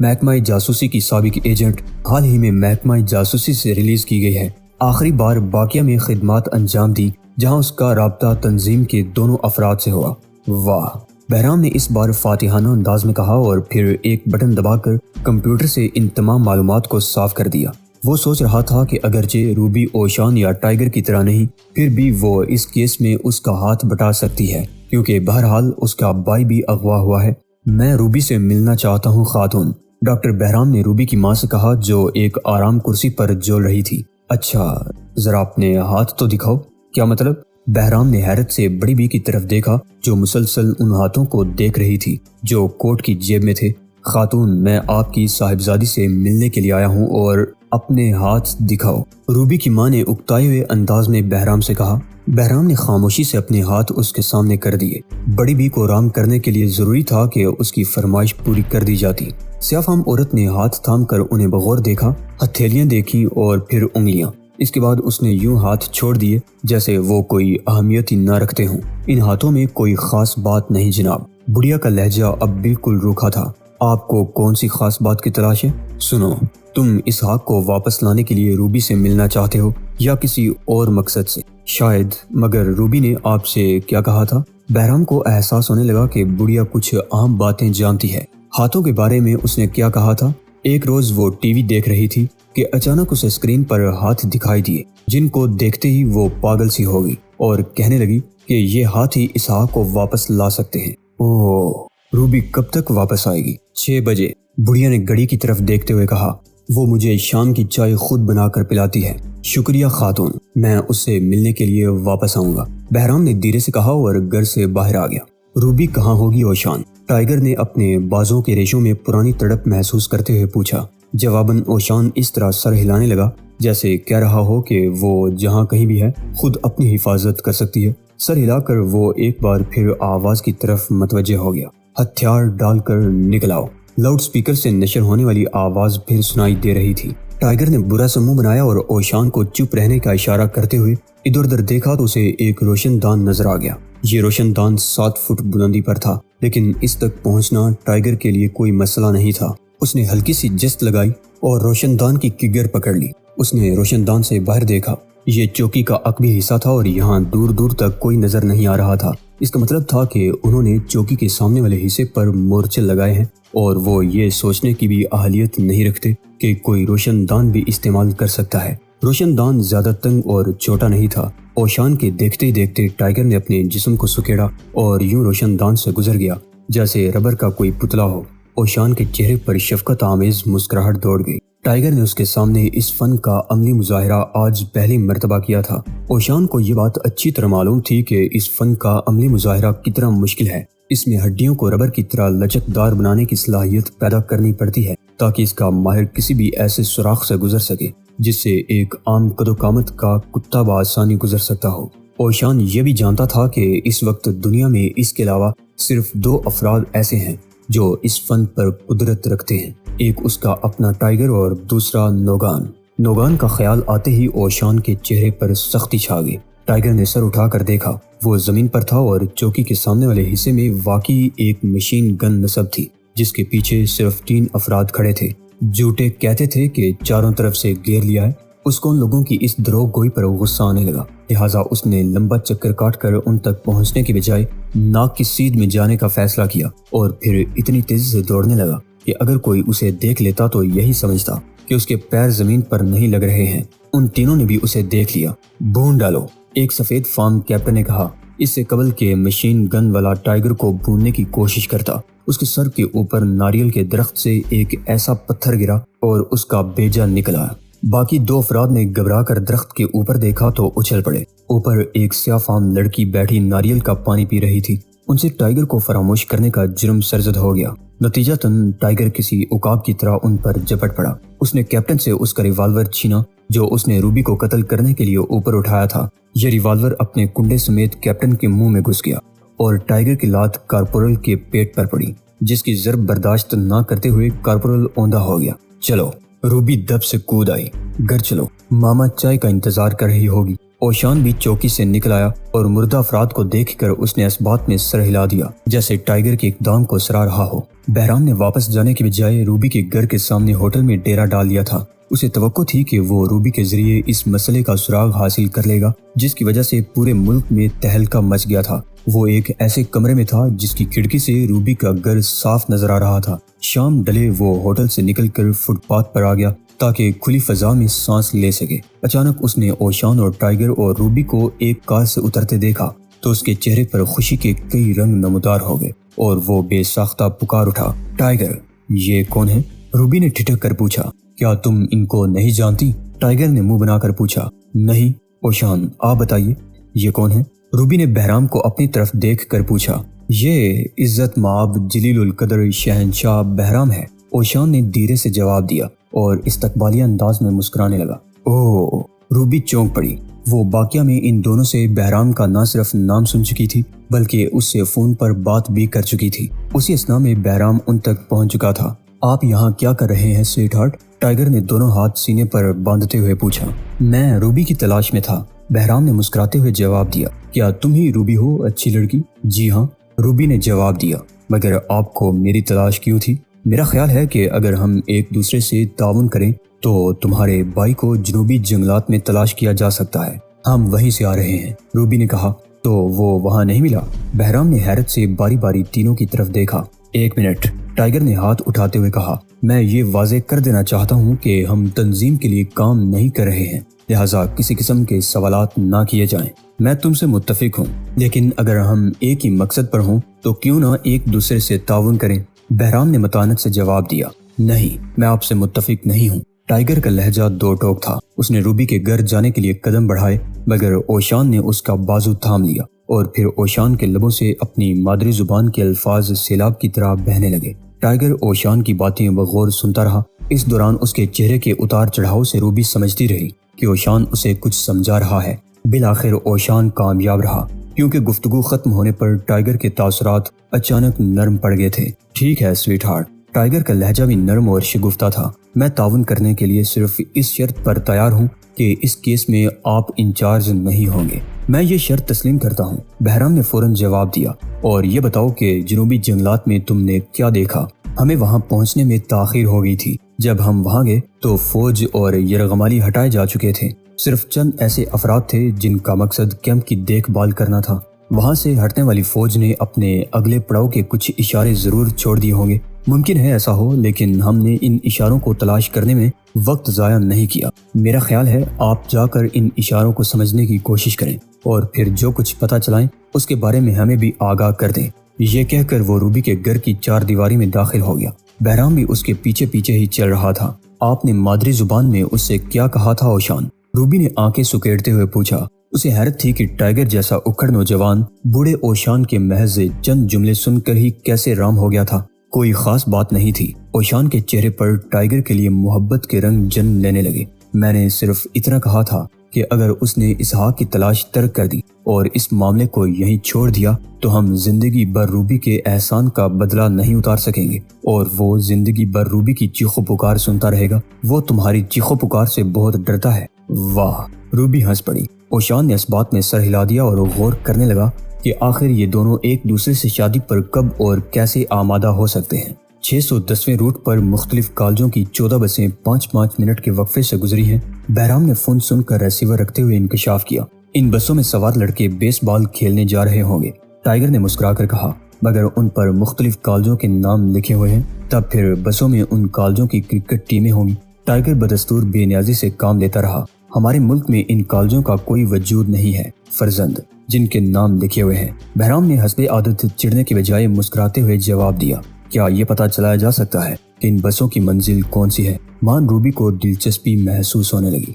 محکمہ جاسوسی کی سابق ایجنٹ حال ہی میں محکمہ جاسوسی سے ریلیز کی گئی ہے۔ آخری بار باقیہ میں خدمات انجام دی جہاں اس کا رابطہ تنظیم کے دونوں افراد سے ہوا۔ واہ، بہرام نے اس بار فاتحانہ انداز میں کہا اور پھر ایک بٹن دبا کر کمپیوٹر سے ان تمام معلومات کو صاف کر دیا۔ وہ سوچ رہا تھا کہ اگرچہ روبی اوشان یا ٹائیگر کی طرح نہیں، پھر بھی وہ اس کیس میں اس کا ہاتھ بٹا سکتی ہے، کیونکہ بہرحال اس کا بھائی بھی اغوا ہوا ہے۔ میں روبی سے ملنا چاہتا ہوں خاتون، ڈاکٹر بہرام نے روبی کی ماں سے کہا جو ایک آرام کرسی پر جول رہی تھی۔ اچھا، ذرا اپنے ہاتھ تو دکھاؤ۔ کیا مطلب؟ بہرام نے حیرت سے بڑی بی کی طرف دیکھا جو مسلسل ان ہاتھوں کو دیکھ رہی تھی جو کوٹ کی جیب میں تھے۔ خاتون، میں آپ کی صاحبزادی سے ملنے کے لیے آیا ہوں اور اپنے ہاتھ دکھاؤ، روبی کی ماں نے اکتائے ہوئے انداز میں بہرام سے کہا۔ بہرام نے خاموشی سے اپنے ہاتھ اس کے سامنے کر دیے۔ بڑی بی کو آرام کرنے کے لیے ضروری تھا کہ اس کی فرمائش پوری کر دی جاتی۔ سیاہ فام عورت نے ہاتھ تھام کر انہیں بغور دیکھا، ہتھیلیاں دیکھی اور پھر انگلیاں۔ اس کے بعد اس نے یوں ہاتھ چھوڑ دیے جیسے وہ کوئی اہمیت ہی نہ رکھتے ہوں۔ ان ہاتھوں میں کوئی خاص بات نہیں جناب۔ بڑھیا کا لہجہ اب بالکل روکھا تھا۔ آپ کو کون سی خاص بات کی تلاش ہے؟ سنو، تم اسحاق کو واپس لانے کے لیے روبی سے ملنا چاہتے ہو یا کسی اور مقصد سے؟ شاید، مگر روبی نے آپ سے کیا کہا تھا؟ بہرام کو احساس ہونے لگا کہ بڑھیا کچھ عام باتیں جانتی ہے۔ ہاتھوں کے بارے میں اس نے کیا کہا تھا؟ ایک روز وہ ٹی وی دیکھ رہی تھی کہ اچانک اسے اسکرین پر ہاتھ دکھائی دیے جن کو دیکھتے ہی وہ پاگل سی ہو گئی اور کہنے لگی کہ یہ ہاتھ ہی اسحاق کو واپس لا سکتے ہیں۔ اوہ، روبی کب تک واپس آئے گی؟ 6 بجے، بڑھیا نے گھڑی کی طرف دیکھتے ہوئے کہا۔ وہ مجھے شام کی چائے خود بنا کر پلاتی ہے۔ شکریہ خاتون، میں اس سے ملنے کے لیے واپس آؤں گا، بہرام نے دھیرے سے کہا اور گھر سے باہر آ گیا۔ روبی کہاں ہوگی اوشان؟ ٹائیگر نے اپنے بازوں کے ریشوں میں پرانی تڑپ محسوس کرتے ہوئے پوچھا۔ جواباً اوشان اس طرح سر ہلانے لگا جیسے کہہ رہا ہو کہ وہ جہاں کہیں بھی ہے خود اپنی حفاظت کر سکتی ہے۔ سر ہلا کر وہ ایک بار پھر آواز کی طرف متوجہ ہو گیا۔ ہتھیار ڈال کر نکل آؤ۔ لاؤڈ سپیکر سے نشر ہونے والی آواز پھر سنائی دے رہی تھی۔ ٹائیگر نے برا سا منہ بنایا اور اوشان کو چپ رہنے کا اشارہ کرتے ہوئے ادھر ادھر دیکھا تو اسے ایک روشن دان نظر آ گیا۔ یہ روشن دان 7 فٹ بلندی پر تھا، لیکن اس تک پہنچنا ٹائیگر کے لیے کوئی مسئلہ نہیں تھا۔ اس نے ہلکی سی جست لگائی اور روشن دان کی کگر پکڑ لی۔ اس نے روشن دان سے باہر دیکھا۔ یہ چوکی کا عقبی حصہ تھا اور یہاں دور دور تک کوئی نظر نہیں آ رہا تھا۔ اس کا مطلب تھا کہ انہوں نے چوکی کے سامنے والے حصے پر مورچے لگائے ہیں اور وہ یہ سوچنے کی بھی اہلیت نہیں رکھتے کہ کوئی روشن دان بھی استعمال کر سکتا ہے۔ روشن دان زیادہ تنگ اور چھوٹا نہیں تھا۔ اوشان کے دیکھتے ہی دیکھتے ٹائیگر نے اپنے جسم کو سکیڑا اور یوں روشن دان سے گزر گیا جیسے ربر کا کوئی پتلا ہو۔ اوشان کے چہرے پر شفقت آمیز مسکراہٹ دوڑ گئی۔ ٹائیگر نے اس کے سامنے اس فن کا عملی مظاہرہ آج پہلی مرتبہ کیا تھا۔ اوشان کو یہ بات اچھی طرح معلوم تھی کہ اس فن کا عملی مظاہرہ کتنا مشکل ہے۔ اس میں ہڈیوں کو ربر کی طرح لچکدار بنانے کی صلاحیت پیدا کرنی پڑتی ہے تاکہ اس کا ماہر کسی بھی ایسے سوراخ سے گزر سکے جس سے ایک عام قد و قامت کا کتا بآسانی گزر سکتا ہو۔ اوشان یہ بھی جانتا تھا کہ اس وقت دنیا میں اس کے علاوہ صرف 2 افراد ایسے ہیں جو اس فن پر قدرت رکھتے ہیں، ایک اس کا اپنا ٹائیگر اور دوسرا نوگان۔ نوگان کا خیال آتے ہی اوشان کے چہرے پر سختی چھا گئی۔ ٹائیگر نے سر اٹھا کر دیکھا، وہ زمین پر تھا اور چوکی کے سامنے والے حصے میں واقعی ایک مشین گن نصب تھی جس کے پیچھے صرف 3 افراد کھڑے تھے۔ جھوٹے کہتے تھے کہ چاروں طرف سے گھیر لیا ہے۔ اس کو ان لوگوں کی اس دروغ گوئی پر غصہ آنے لگا، لہٰذا اس نے لمبا چکر کاٹ کر ان تک پہنچنے کے بجائے ناک کی سیدھ میں جانے کا فیصلہ کیا اور پھر اتنی تیزی سے دوڑنے لگا کہ اگر کوئی اسے دیکھ لیتا تو یہی سمجھتا کہ اس کے پیر زمین پر نہیں لگ رہے ہیں۔ ان تینوں نے بھی اسے دیکھ لیا۔ بھون ڈالو، ایک سفید فارم کیپٹن نے کہا۔ اس سے قبل کہ مشین گن والا ٹائیگر کو بھوننے کی کوشش کرتا، اس کے سر کے اوپر ناریل کے درخت سے ایک ایسا پتھر گرا اور اس کا بیجا نکلا۔ باقی 2 افراد نے گھبرا کر درخت کے اوپر دیکھا تو اچھل پڑے۔ اوپر ایک سیاہ فام لڑکی بیٹھی ناریل کا پانی پی رہی تھی۔ ان سے ٹائیگر کو فراموش کرنے کا جرم سرزد ہو گیا۔ نتیجتاً ٹائیگر کسی عقاب کی طرح ان پر جپٹ پڑا۔ اس نے کیپٹن سے اس کا ریوالور چھینا جو اس نے روبی کو قتل کرنے کے لیے اوپر اٹھایا تھا۔ یہ ریوالور اپنے کنڈے سمیت کیپٹن کے منہ میں گھس گیا اور ٹائیگر کی لات کارپورل کے پیٹ پر پڑی، جس کی ضرب برداشت نہ کرتے ہوئے کارپورل اوندا ہو گیا۔ چلو، روبی دب سے کود آئی۔ گھر چلو، ماما چائے کا انتظار کر رہی ہوگی۔ اوشان بھی چوکی سے نکل آیا اور مردہ افراد کو دیکھ کر اس نے اس بات میں سر ہلا دیا جیسے ٹائیگر کے اقدام کو سراہ رہا ہو۔ بہرام نے واپس جانے کے بجائے روبی کے گھر کے سامنے ہوٹل میں ڈیرا ڈال لیا تھا۔ اسے توقع تھی کہ وہ روبی کے ذریعے اس مسئلے کا سراغ حاصل کر لے گا جس کی وجہ سے پورے ملک میں تہلکہ مچ گیا تھا۔ وہ ایک ایسے کمرے میں تھا جس کی کھڑکی سے روبی کا گھر صاف نظر آ رہا تھا۔ شام ڈلے وہ ہوٹل سے نکل کر فٹ پاتھ پر آ گیا تاکہ کھلی فضا میں سانس لے سکے۔ اچانک اس نے اوشان اور ٹائیگر اور روبی کو ایک کار سے اترتے دیکھا تو اس کے چہرے پر خوشی کے کئی رنگ نمودار ہو گئے اور وہ بے ساختہ پکار اٹھا، ٹائیگر، یہ کون ہے؟ روبی نے ٹھٹک کر پوچھا، کیا تم ان کو نہیں جانتی؟ ٹائیگر نے منہ بنا کر پوچھا، نہیں۔ اوشان، آپ بتائیے یہ کون ہے؟ روبی نے بہرام کو اپنی طرف دیکھ کر پوچھا، یہ عزت مآب جلیل القدر شہنشاہ بہرام ہے۔ اوشان نے دھیرے سے جواب دیا اور استقبالیہ انداز میں مسکرانے لگا۔ اوہ! روبی چونک پڑی۔ وہ واقعہ میں ان دونوں سے بہرام کا نہ صرف نام سن چکی تھی بلکہ اس سے فون پر بات بھی کر چکی تھی۔ اسی اثنا میں بہرام ان تک پہنچ چکا تھا۔ آپ یہاں کیا کر رہے ہیں سویٹ ہارٹ؟ ٹائیگر نے دونوں ہاتھ سینے پر باندھتے ہوئے پوچھا۔ میں روبی کی تلاش میں تھا، بہرام نے مسکراتے ہوئے جواب دیا۔ کیا تم ہی روبی ہو، اچھی لڑکی؟ جی ہاں، روبی نے جواب دیا۔ مگر آپ کو میری تلاش کیوں تھی؟ میرا خیال ہے کہ اگر ہم ایک دوسرے سے تعاون کریں تو تمہارے بھائی کو جنوبی جنگلات میں تلاش کیا جا سکتا ہے۔ ہم وہیں سے آ رہے ہیں، روبی نے کہا۔ تو وہ وہاں نہیں ملا؟ بہرام نے حیرت سے باری باری تینوں کی طرف دیکھا۔ ایک منٹ، ٹائیگر نے ہاتھ اٹھاتے ہوئے کہا، میں یہ واضح کر دینا چاہتا ہوں کہ ہم تنظیم کے لیے کام نہیں کر رہے ہیں، لہٰذا کسی قسم کے سوالات نہ کیے جائیں۔ میں تم سے متفق ہوں، لیکن اگر ہم ایک ہی مقصد پر ہوں تو کیوں نہ ایک دوسرے سے تعاون کریں؟ بہرام نے متانت سے جواب دیا، نہیں، میں آپ سے متفق نہیں ہوں۔ ٹائیگر کا لہجہ دو ٹوک تھا۔ اس نے روبی کے گھر جانے کے لیے قدم بڑھائے مگر اوشان نے اس کا بازو تھام لیا اور پھر اوشان کے لبوں سے اپنی مادری زبان کے الفاظ سیلاب کی طرح بہنے لگے۔ ٹائیگر اوشان کی باتیں بغور سنتا رہا۔ اس دوران اس کے چہرے کے اتار چڑھاؤ سے روبی سمجھتی رہی کہ اوشان اسے کچھ سمجھا رہا ہے۔ بالآخر اوشان کامیاب رہا کیونکہ گفتگو ختم ہونے پر ٹائیگر کے تاثرات اچانک نرم پڑ گئے تھے۔ ٹھیک ہے سویٹ ہارٹ، ٹائیگر کا لہجہ بھی نرم اور شگفتہ تھا، میں تعاون کرنے کے لیے صرف اس شرط پر تیار ہوں کہ اس کیس میں آپ انچارج نہیں ہوں گے۔ میں یہ شرط تسلیم کرتا ہوں، بہرام نے فوراً جواب دیا۔ اور یہ بتاؤ کہ جنوبی جنگلات میں تم نے کیا دیکھا؟ ہمیں وہاں پہنچنے میں تاخیر ہو گئی تھی۔ جب ہم وہاں گئے تو فوج اور یرغمالی ہٹائے جا چکے تھے، صرف چند ایسے افراد تھے جن کا مقصد کیمپ کی دیکھ بھال کرنا تھا۔ وہاں سے ہٹنے والی فوج نے اپنے اگلے پڑاؤ کے کچھ اشارے ضرور چھوڑ دیے ہوں گے، ممکن ہے ایسا ہو، لیکن ہم نے ان اشاروں کو تلاش کرنے میں وقت ضائع نہیں کیا۔ میرا خیال ہے آپ جا کر ان اشاروں کو سمجھنے کی کوشش کریں اور پھر جو کچھ پتہ چلائیں اس کے بارے میں ہمیں بھی آگاہ کر دیں۔ یہ کہہ کر وہ روبی کے گھر کی چار دیواری میں داخل ہو گیا۔ بہرام بھی اس کے پیچھے پیچھے ہی چل رہا تھا۔ آپ نے مادری زبان میں اس سے کیا کہا تھا اوشان؟ روبی نے آنکھیں سکیڑتے ہوئے پوچھا۔ اسے حیرت تھی کہ ٹائیگر جیسا اکھڑ نوجوان بوڑھے اوشان کے محض چند جملے سن کر ہی کیسے رام ہو گیا تھا۔ کوئی خاص بات نہیں تھی۔ اوشان کے چہرے پر ٹائیگر کے لیے محبت کے رنگ جنم لینے لگے۔ میں نے صرف اتنا کہا تھا کہ اگر اس نے اسحاق کی تلاش ترک کر دی اور اس معاملے کو یہیں چھوڑ دیا تو ہم زندگی بھر روبی کے احسان کا بدلہ نہیں اتار سکیں گے اور وہ زندگی بھر روبی کی چیخو پکار سنتا رہے گا۔ وہ تمہاری چیخو پکار سے بہت ڈرتا ہے۔ واہ! روبی ہنس پڑی۔ اوشان نے اس بات میں سر ہلا دیا اور غور کرنے لگا کہ آخر یہ دونوں ایک دوسرے سے شادی پر کب اور کیسے آمادہ ہو سکتے ہیں۔ 610ویں روٹ پر مختلف کالجوں کی 14 بسیں 5-5 منٹ کے وقفے سے گزری ہیں۔ بہرام نے فون سن کر ریسیور رکھتے ہوئے انکشاف کیا، ان بسوں میں سوار لڑکے بیس بال کھیلنے جا رہے ہوں گے۔ ٹائیگر نے مسکرا کر کہا، مگر ان پر مختلف کالجوں کے نام لکھے ہوئے ہیں، تب پھر بسوں میں ان کالجوں کی کرکٹ ٹیمیں ہوں گی۔ ٹائیگر بدستور بے نیازی سے کام لیتا رہا۔ ہمارے ملک میں ان کالجوں کا کوئی وجود نہیں ہے فرزند جن کے نام لکھے ہوئے ہیں۔ بہرام نے حسب عادت چڑھنے کے بجائے مسکراتے ہوئے جواب دیا، کیا یہ پتہ چلایا جا سکتا ہے کہ ان بسوں کی منزل کون سی ہے؟ مان روبی کو دلچسپی محسوس ہونے لگی۔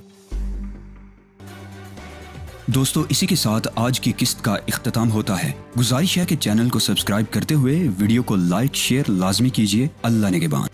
دوستو، اسی کے ساتھ آج کی قسط کا اختتام ہوتا ہے۔ گزارش ہے کہ چینل کو سبسکرائب کرتے ہوئے ویڈیو کو لائک شیئر لازمی کیجیے۔ اللہ نگہبان۔